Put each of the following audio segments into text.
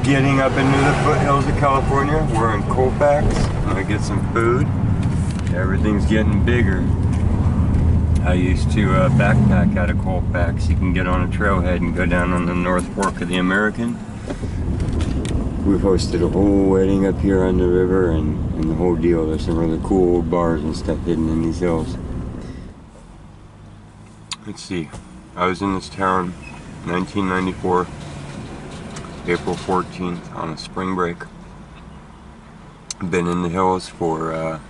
Getting up into the foothills of California. We're in Colfax. I'm gonna get some food. Everything's getting bigger. I used to backpack out of Colfax. You can get on a trailhead and go down on the North Fork of the American. We've hosted a whole wedding up here on the river and the whole deal. There's some really cool old bars and stuff hidden in these hills. Let's see. I was in this town 1994, April 14th on a spring break. Been in the hills for, I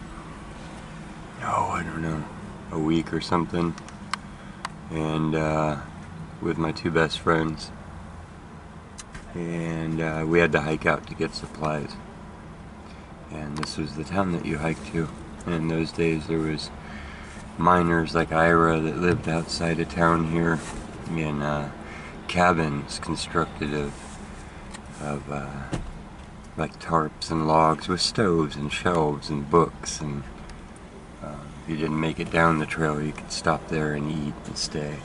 don't know, a week or something. And with my two best friends. And we had to hike out to get supplies. And this was the town that you hiked to. And in those days there was miners like Ira that lived outside of town here in cabins constructed of like tarps and logs with stoves and shelves and books, and if you didn't make it down the trail you could stop there and eat and stay.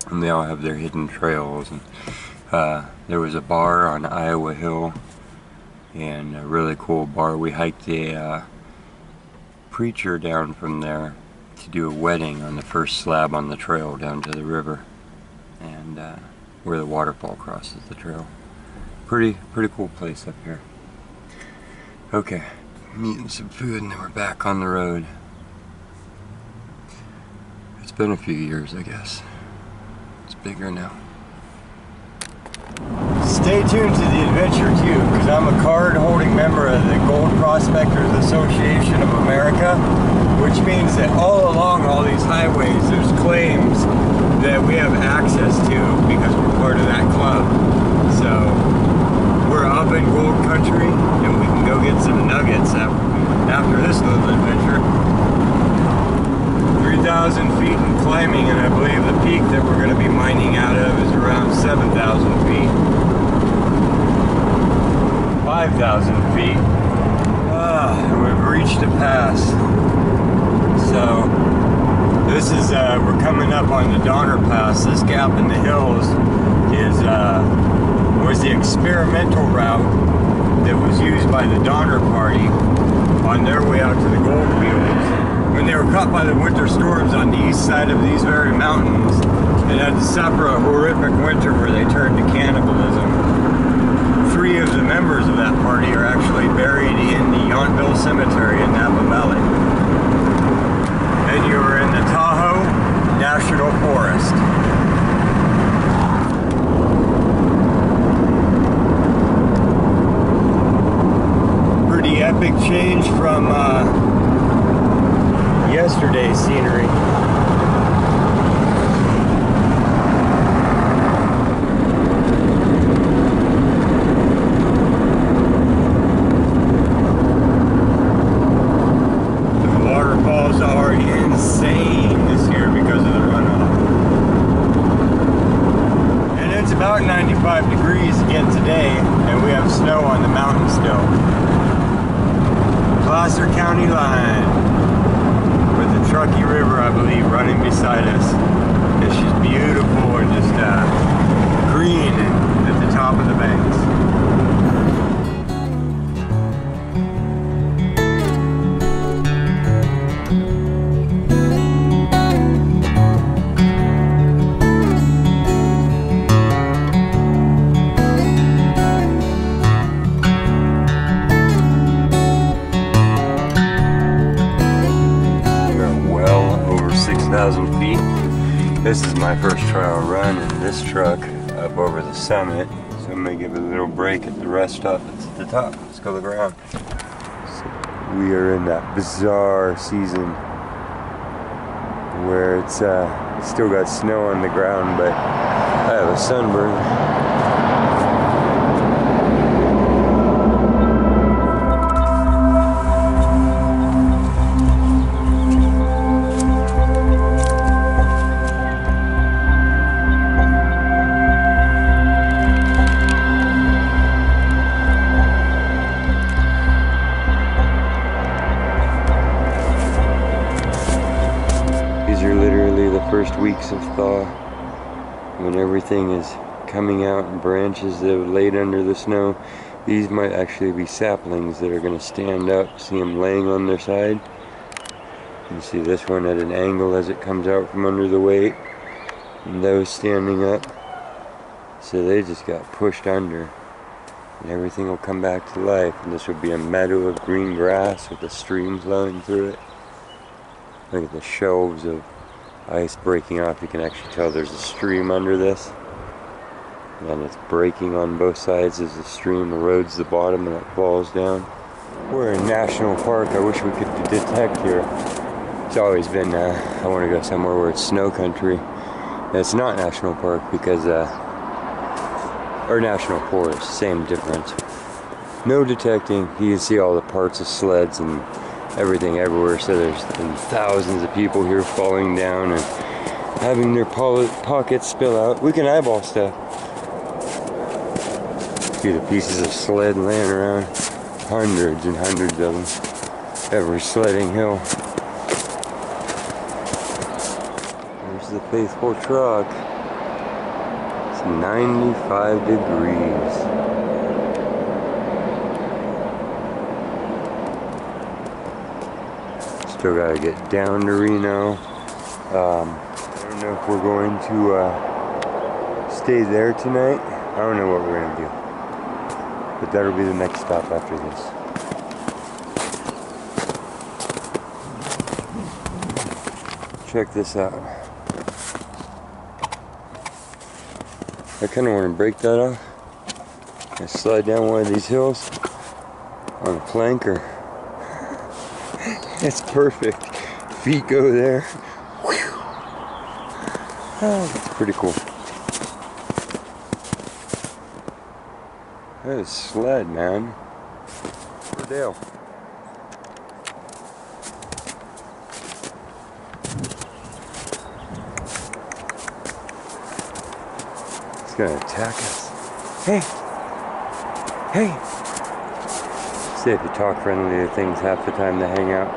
And they all have their hidden trails. And there was a bar on Iowa Hill, and a really cool bar. We hiked a preacher down from there to do a wedding on the first slab on the trail down to the river, and where the waterfall crosses the trail. Pretty cool place up here. Okay, I'm eating some food and then we're back on the road. It's been a few years, I guess. It's bigger now. Stay tuned to the adventure too, because I'm a card-holding member of the Gold Prospectors Association of America, which means that all along all these highways there's claims that we have access to because we're part of that club. So we're up in gold country and we can go get some nuggets after this little adventure. 3,000 feet in climbing, and I believe the peak that we're going to be mining out of is around 7,000 feet. 5,000 feet. And we've reached a pass. So this is, we're coming up on the Donner Pass. This gap in the hills was the experimental route that was used by the Donner Party on their way out to the gold fields. When they were caught by the winter storms on the east side of these very mountains, and had to suffer a horrific winter where they turned to cannibalism. 3 of the members of that party are actually buried in the Yountville Cemetery in Napa Valley. And you are in the Tahoe National Forest. Pretty epic change from yesterday's scenery. About 95 degrees again today, and we have snow on the mountain still. Placer County line with the Truckee River, I believe, running beside us. It's just beautiful and just green at the top of the banks. Feet. This is my first trial run in this truck up over the summit, so I'm going to give it a little break at the rest stop that's at the top. Let's go look around. So we are in that bizarre season where it's still got snow on the ground, but I have a sunburn. First weeks of thaw, when everything is coming out and branches that have laid under the snow. These might actually be saplings that are going to stand up. See them laying on their side? You see this one at an angle as it comes out from under the weight. And those standing up. So they just got pushed under. And everything will come back to life. And this would be a meadow of green grass with a stream flowing through it. Look at the shelves of ice breaking off. You can actually tell there's a stream under this. And it's breaking on both sides as the stream erodes the bottom and it falls down. We're in National Park. I wish we could detect here. It's always been, I want to go somewhere where it's snow country. And it's not National Park because, or National Forest, same difference. No detecting. You can see all the parts of sleds and everything everywhere. So there's been thousands of people here falling down and having their pockets spill out. We can eyeball stuff. See the pieces of sled laying around. Hundreds and hundreds of them. Every sledding hill. There's the faithful truck. It's 95 degrees. Still gotta get down to Reno. I don't know if we're going to stay there tonight. I don't know what we're gonna do. But that'll be the next stop after this. Check this out. I kind of want to break that off and slide down one of these hills on a planker. It's perfect. Feet go there. Whew. Oh, that's pretty cool. That is sled, man. For Dale. It's gonna attack us. Hey! Hey! See if you talk friendly to things half the time they hang out.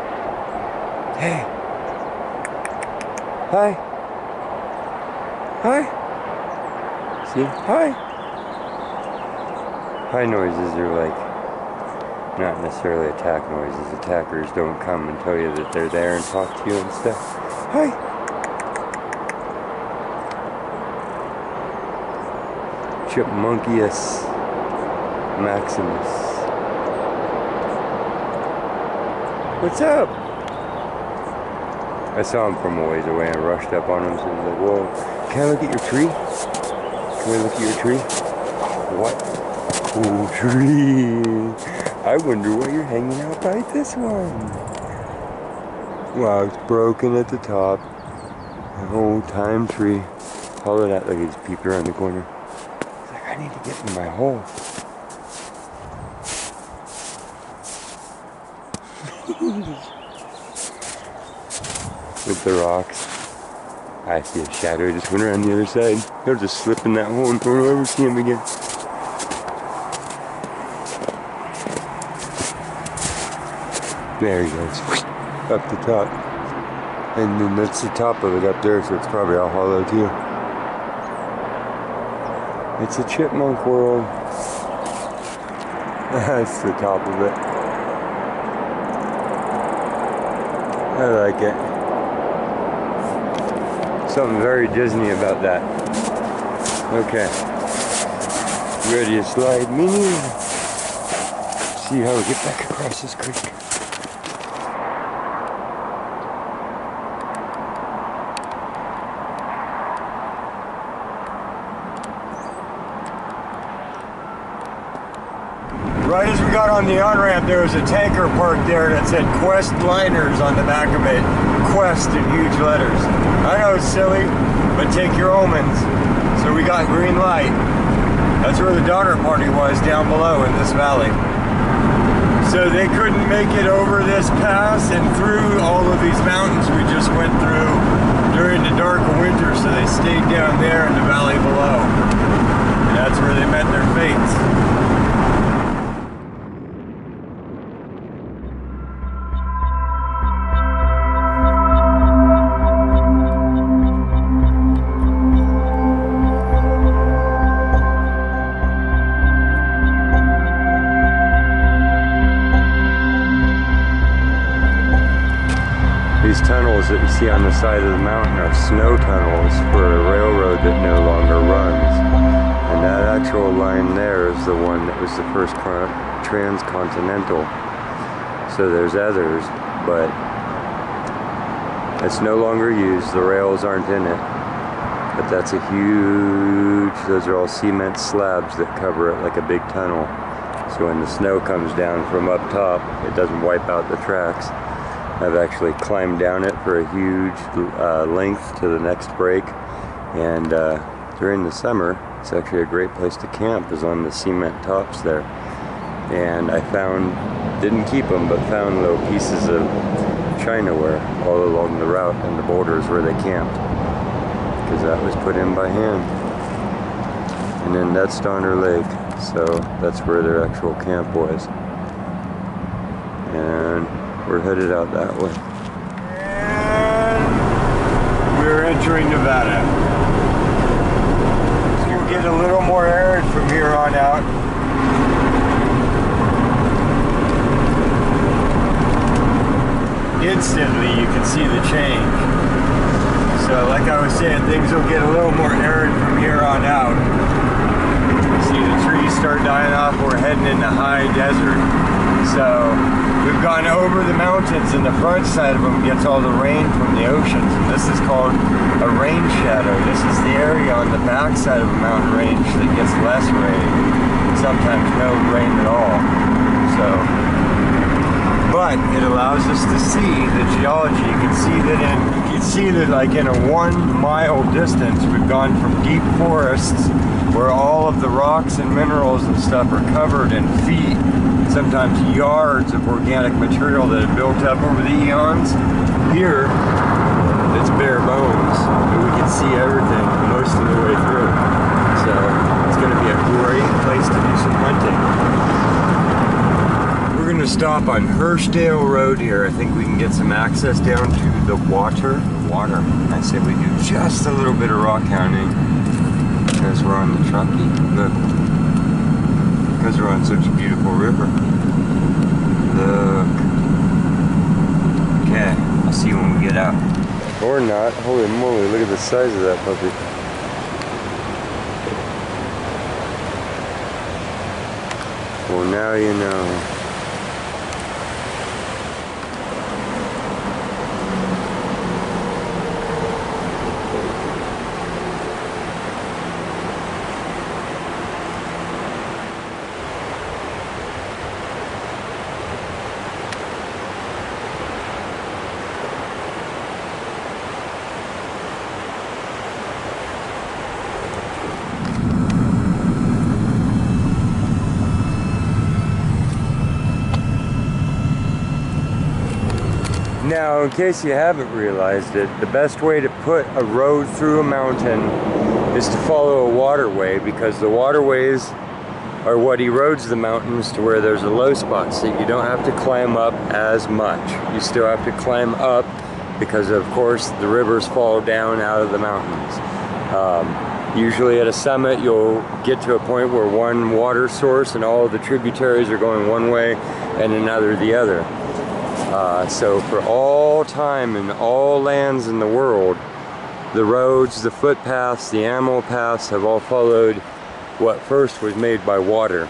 Hey! Hi! Hi! See? Hi! High noises are like not necessarily attack noises. Attackers don't come and tell you that they're there and talk to you and stuff. Hi! Chipmunkius Maximus. What's up? I saw him from a ways away and rushed up on him, so I was like, whoa, can I look at your tree? Can I look at your tree? What? Cool tree. I wonder why you're hanging out by this one. Wow, it's broken at the top. An old time tree. Follow that. Look, he just peeped around the corner. He's like, I need to get in my hole. With the rocks. I see a shadow just went around the other side. He'll just slip in that hole and we'll never see him again. There he goes, up the top. And then that's the top of it up there, so it's probably all hollow too. It's a chipmunk world. That's the top of it. I like it. Something very Disney about that. Okay. Ready to slide me? See how we get back across this creek. Right as we got on the on-ramp, there was a tanker parked there that said Quest Liners on the back of it. Quest in huge letters. I know it's silly, but take your omens. So we got green light. That's where the Donner Party was, down below in this valley. So they couldn't make it over this pass and through all of these mountains we just went through during the dark of winter, so they stayed down there in the valley below. And that's where they met their fates. that you see on the side of the mountain are snow tunnels for a railroad that no longer runs. And that actual line there is the one that was the first transcontinental. So there's others, but it's no longer used. The rails aren't in it. But that's a huge, those are all cement slabs that cover it like a big tunnel. So when the snow comes down from up top, it doesn't wipe out the tracks. I've actually climbed down it for a huge length to the next break. And during the summer, it's actually a great place to camp, is on the cement tops there. And I found, didn't keep them, but found little pieces of chinaware all along the route and the boulders where they camped, because that was put in by hand. And then that's Donner Lake, so that's where their actual camp was. And we're headed out that way. And we're entering Nevada. So we'll get a little more arid from here on out. Instantly you can see the change. So like I was saying, things will get a little more arid from here on out. See the trees start dying off, we're heading into high desert. So we've gone over the mountains, and the front side of them gets all the rain from the oceans. And this is called a rain shadow. This is the area on the back side of a mountain range that gets less rain. Sometimes no rain at all. But it allows us to see the geology. You can see that like in a 1 mile distance, we've gone from deep forests where all of the rocks and minerals and stuff are covered in feet, sometimes yards of organic material that have built up over the eons. Here, it's bare bones, but we can see everything most of the way through. So it's going to be a great place to do some hunting. We're going to stop on Hirsdale Road here. I think we can get some access down to the water. I say we do just a little bit of rock hounding because we're on the Truckee. Look, because we're on such a beautiful river. Look. Okay, I'll see you when we get out. Or not. Holy moly, look at the size of that puppy. Well, now you know. Now, in case you haven't realized it, the best way to put a road through a mountain is to follow a waterway, because the waterways are what erodes the mountains to where there's a low spot, so you don't have to climb up as much. You still have to climb up because, of course, the rivers fall down out of the mountains. Usually at a summit, you'll get to a point where one water source and all of the tributaries are going one way and another the other. So for all time and all lands in the world, the roads, the footpaths, the animal paths have all followed what first was made by water.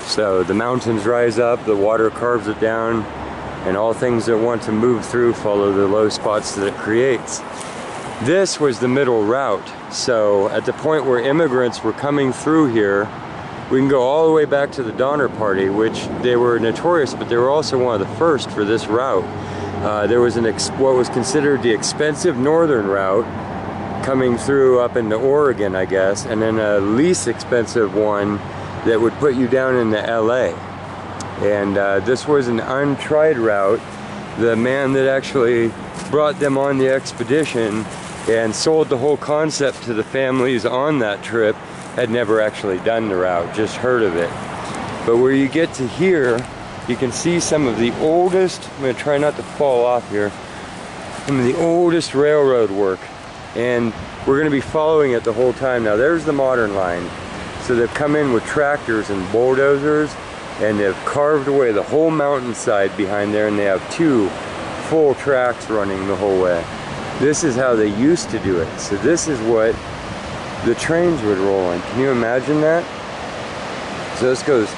So the mountains rise up, the water carves it down, and all things that want to move through follow the low spots that it creates. This was the middle route. So at the point where immigrants were coming through here, we can go all the way back to the Donner Party, which they were notorious, but they were also one of the first for this route. There was what was considered the expensive northern route coming through up into Oregon, I guess, and then a least expensive one that would put you down into LA. And this was an untried route. The man that actually brought them on the expedition and sold the whole concept to the families on that trip had never actually done the route, just heard of it. But where you get to here, you can see some of the oldest, I'm going to try not to fall off here, some of the oldest railroad work. And we're going to be following it the whole time. Now there's the modern line. So they've come in with tractors and bulldozers, and they've carved away the whole mountainside behind there, and they have two full tracks running the whole way. This is how they used to do it. So this is what the trains would roll on. Can you imagine that? So this goes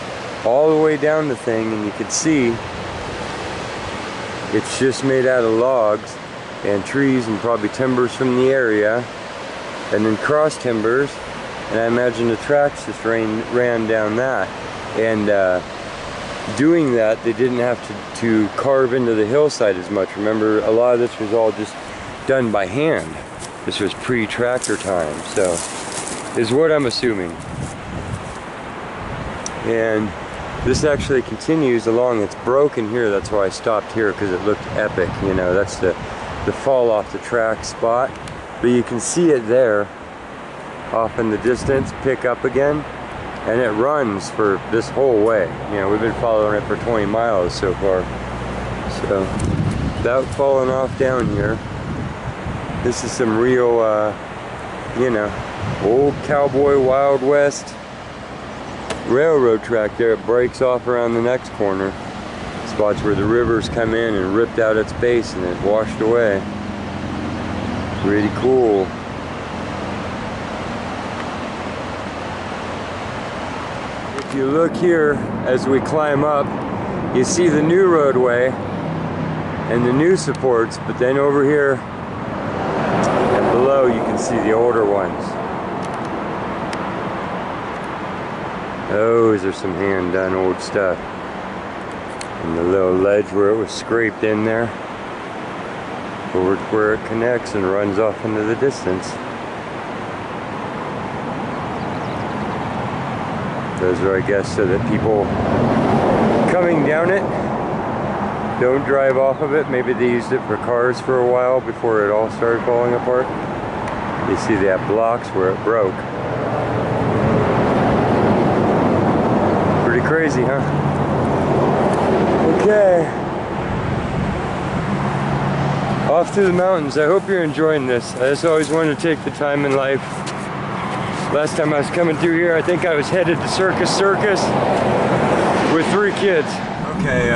all the way down the thing, and you can see it's just made out of logs and trees and probably timbers from the area, and then cross timbers, and I imagine the tracks just ran down that. And doing that, they didn't have to carve into the hillside as much. Remember, a lot of this was all just done by hand. This was pre-tractor time, so is what I'm assuming. And this actually continues along. It's broken here, that's why I stopped here, because it looked epic. You know, that's the fall off the track spot. But you can see it there, off in the distance, pick up again. And it runs for this whole way. You know, we've been following it for 20 miles so far. So, without falling off down here, this is some real, you know, old cowboy Wild West railroad track there. It breaks off around the next corner. Spots where the rivers come in and ripped out its base and it washed away. Pretty cool. If you look here as we climb up, you see the new roadway and the new supports, but then over here and below you can see the older ones. Those are some hand done old stuff. And the little ledge where it was scraped in there, over where it connects and runs off into the distance. Those are, I guess, so that people coming down it don't drive off of it. Maybe they used it for cars for a while before it all started falling apart. You see they have blocks where it broke. Pretty crazy, huh? Okay. Off to the mountains. I hope you're enjoying this. I just always wanted to take the time in life. Last time I was coming through here, I think I was headed to Circus with 3 kids. Okay,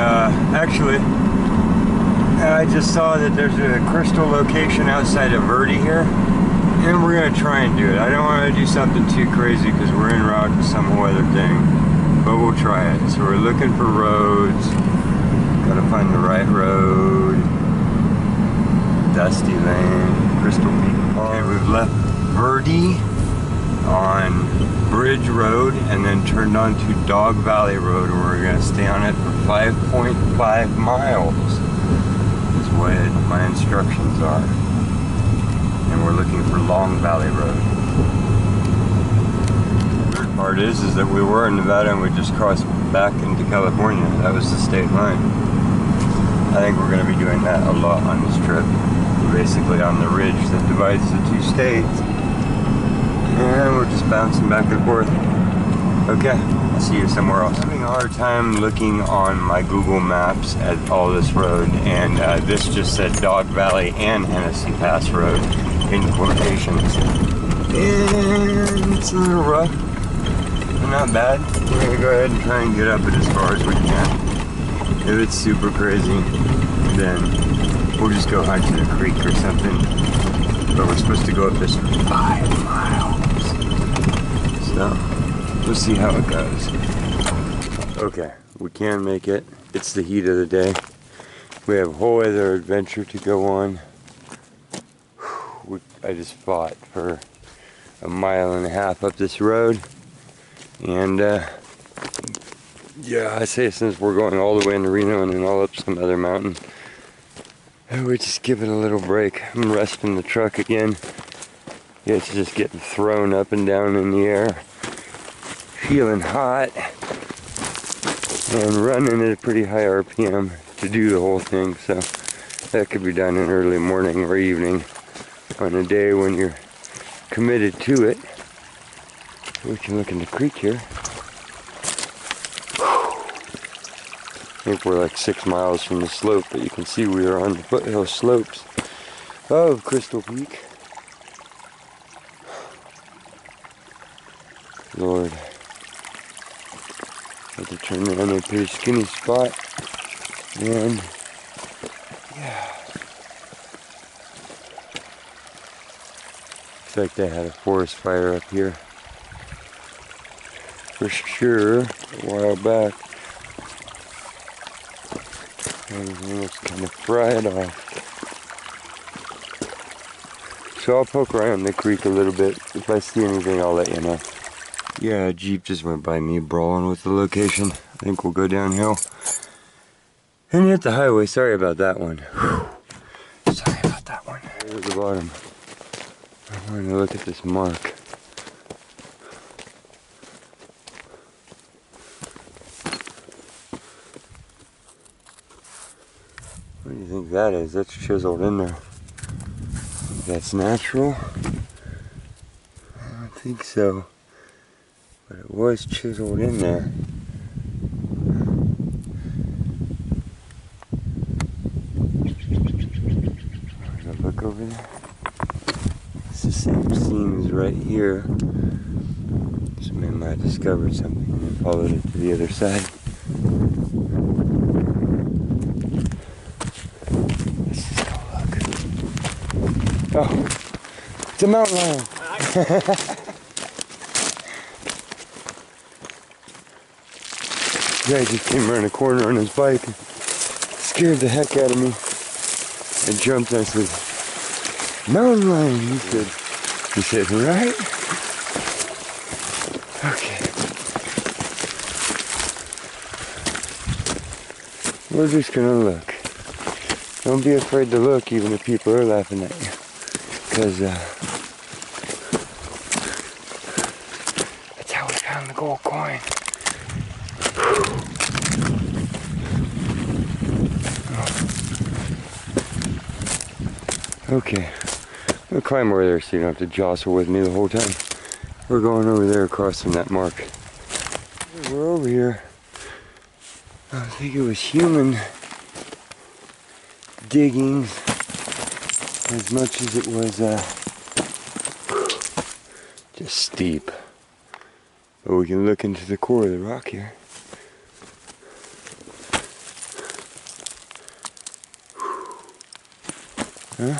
actually, I just saw that there's a crystal location outside of Verde here, and we're gonna try and do it. I don't want to do something too crazy because we're en route to some whole other thing, but we'll try it. So we're looking for roads. Gotta find the right road. Dusty Lane, Crystal Peak. Okay, we've left Verde on Bridge Road and then turned on to Dog Valley Road, and we're going to stay on it for 5.5 miles is what my instructions are. And we're looking for Long Valley Road. The third part is that we were in Nevada and we just crossed back into California. That was the state line. I think we're going to be doing that a lot on this trip. We're basically on the ridge that divides the 2 states. And we're just bouncing back and forth. Okay, I'll see you somewhere else. I'm having a hard time looking on my Google Maps at all this road, and this just said Dog Valley and Hennessy Pass Road in quotations. And it's a little rough, but not bad. We're gonna go ahead and try and get up it as far as we can. If it's super crazy, then we'll just go hunt to the creek or something. But we're supposed to go up this 5 miles. So, we'll see how it goes. Okay, we can make it. It's the heat of the day. We have a whole other adventure to go on. I just fought for 1.5 miles up this road. And, yeah, I say since we're going all the way into Reno and then all up some other mountain, we just give it a little break. I'm resting the truck again. Yeah, it's just getting thrown up and down in the air. Feeling hot. And running at a pretty high RPM to do the whole thing. So that could be done in early morning or evening on a day when you're committed to it. We can look in the creek here. I think we're like 6 miles from the slope, but you can see we are on the foothill slopes of Crystal Peak. Lord, I have to turn around a pretty skinny spot, and Yeah. Looks like they had a forest fire up here. For sure, a while back. Everything was kind of fried off. So I'll poke around the creek a little bit. If I see anything, I'll let you know. Yeah, a Jeep just went by me brawling with the location. I think we'll go downhill and hit the highway. Sorry about that one. Whew. Sorry about that one. At the bottom. I want to look at this mark. What do you think that is? That's chiseled in there. That's natural? I don't think so. But it was chiseled in there. Look over there. It's the same seams right here. Somebody might have discovered something and followed it to the other side. Let's just go look. Oh, it's a mountain lion. Guy just came around a corner on his bike and scared the heck out of me. I jumped and I said, mountain lion, he said, right? Okay. We're just gonna look. Don't be afraid to look even if people are laughing at you. Because, that's how we found the gold coin. Okay, I'll climb over there so you don't have to jostle with me the whole time. We're going over there across from that mark. We're over here. I think it was human digging as much as it was just steep. But we can look into the core of the rock here. Huh?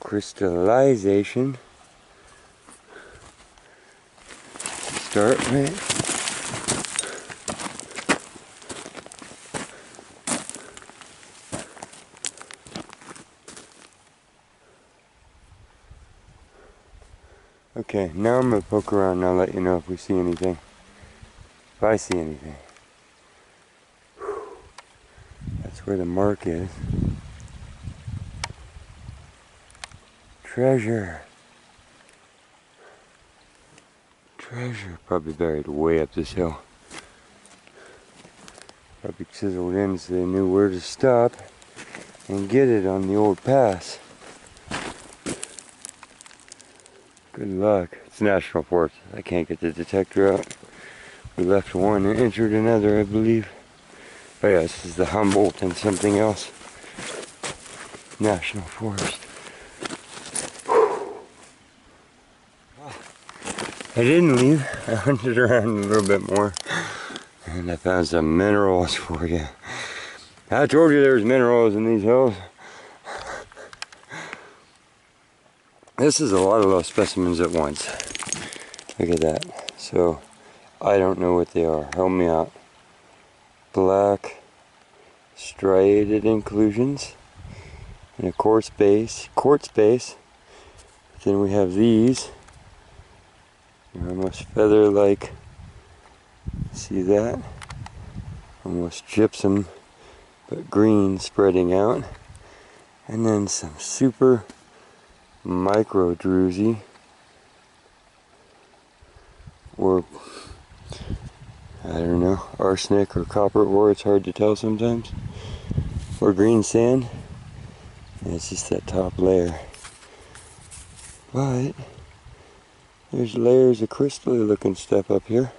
Crystallization. Start right. Okay, now I'm gonna poke around and I'll let you know if we see anything. If I see anything. That's where the mark is. Treasure. Treasure. Probably buried way up this hill. Probably chiseled in so they knew where to stop and get it on the old pass. Good luck. It's National Forest. I can't get the detector out. We left one and entered another, I believe. Oh yeah, this is the Humboldt and something else. National Forest. I didn't leave. I hunted around a little bit more. And I found some minerals for you. I told you there's minerals in these hills. This is a lot of little specimens at once. Look at that. So, I don't know what they are. Help me out. Black striated inclusions and a quartz base. Then we have these. They're almost feather-like. See that? Almost gypsum, but green spreading out. And then some super micro druzy, or I don't know, arsenic or copper ore, it's hard to tell sometimes, or green sand, and it's just that top layer. But there's layers of crystally looking stuff up here.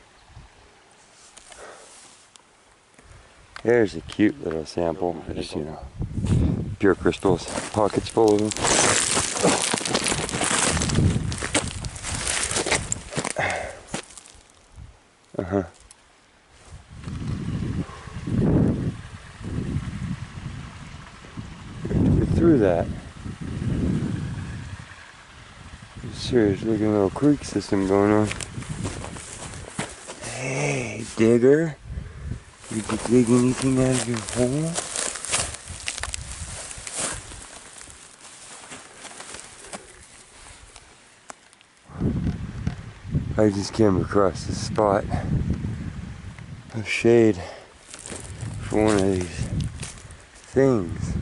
There's a cute little sample, just, you know, pure crystals, pockets full of them. through that. Serious looking little creek system going on. Hey, digger. Did you dig anything out of your hole? I just came across this spot of shade for one of these things.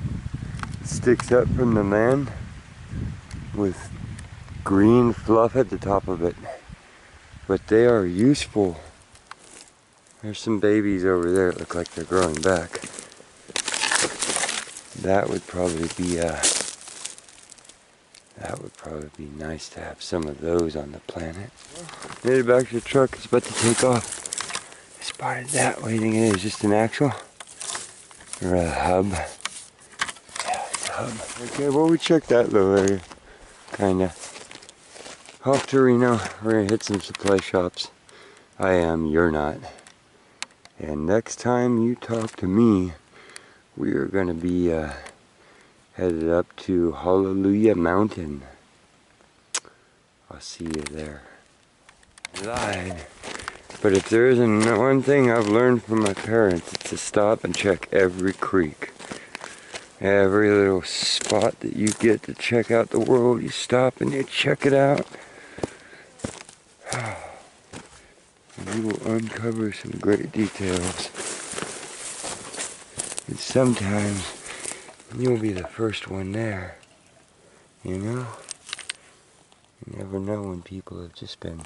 It sticks up from the land with green fluff at the top of it. But they are useful. There's some babies over there that look like they're growing back. That would probably be nice to have some of those on the planet. Made it back to the truck. It's about to take off. I spotted that. What do you think it is? Just an axle? Or a hub? Yeah, it's a hub. Okay, well we checked that little area. Kinda. Off to Reno. We're gonna hit some supply shops. I am, you're not. And next time you talk to me, we are gonna be headed up to Hallelujah Mountain. I'll see you there. Lied. But if there isn't one thing I've learned from my parents, it's to stop and check every creek. Every little spot that you get to check out the world, you stop and you check it out. And you will uncover some great details. And sometimes you'll be the first one there. You know? You never know when people have just been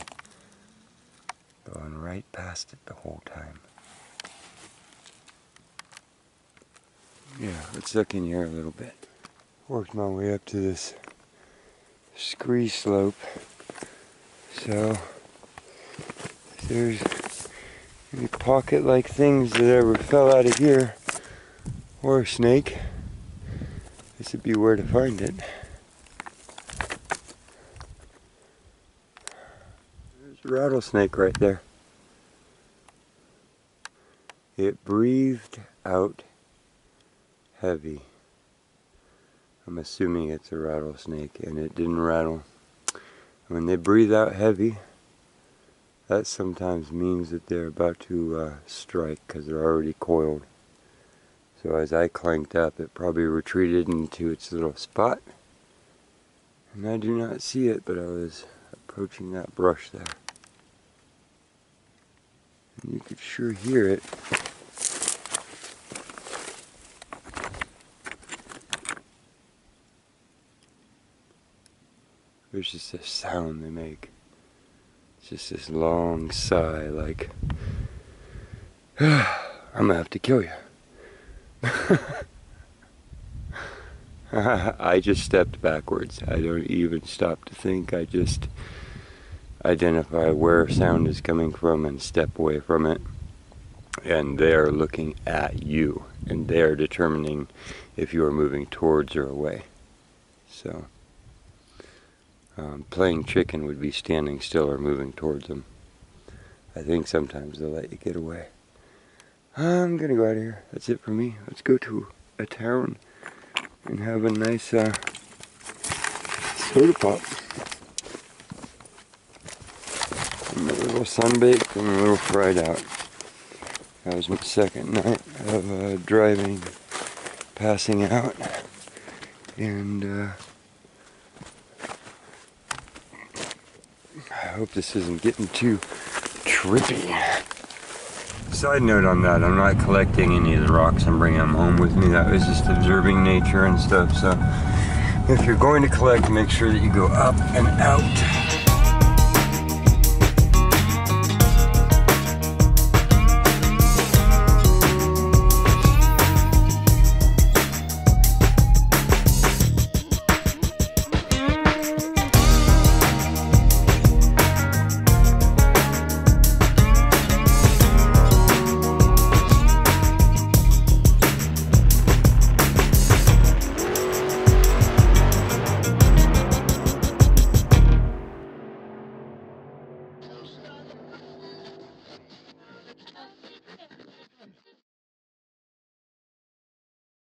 going right past it the whole time. Yeah, let's look in here a little bit. Worked my way up to this scree slope. So, if there's any pocket-like things that ever fell out of here, or a snake, this would be where to find it. There's a rattlesnake right there. It breathed out heavy. I'm assuming it's a rattlesnake, and it didn't rattle. When they breathe out heavy, that sometimes means that they're about to strike because they're already coiled. So as I clanked up, it probably retreated into its little spot. And I do not see it, but I was approaching that brush there. And you could sure hear it. There's just a sound they make. It's just this long sigh like, I'm gonna have to kill you. I just stepped backwards. I don't even stop to think. I just identify where sound is coming from and step away from it. And they're looking at you. And they're determining if you are moving towards or away. So, playing chicken would be standing still or moving towards them. I think sometimes they'll let you get away. I'm gonna go out of here. That's it for me. Let's go to a town and have a nice soda pop. I'm a little sunbaked and a little fried out. That was my second night of driving, passing out, and I hope this isn't getting too trippy. Side note on that, I'm not collecting any of the rocks and bringing them home with me. That was just observing nature and stuff. So if you're going to collect, make sure that you go up and out.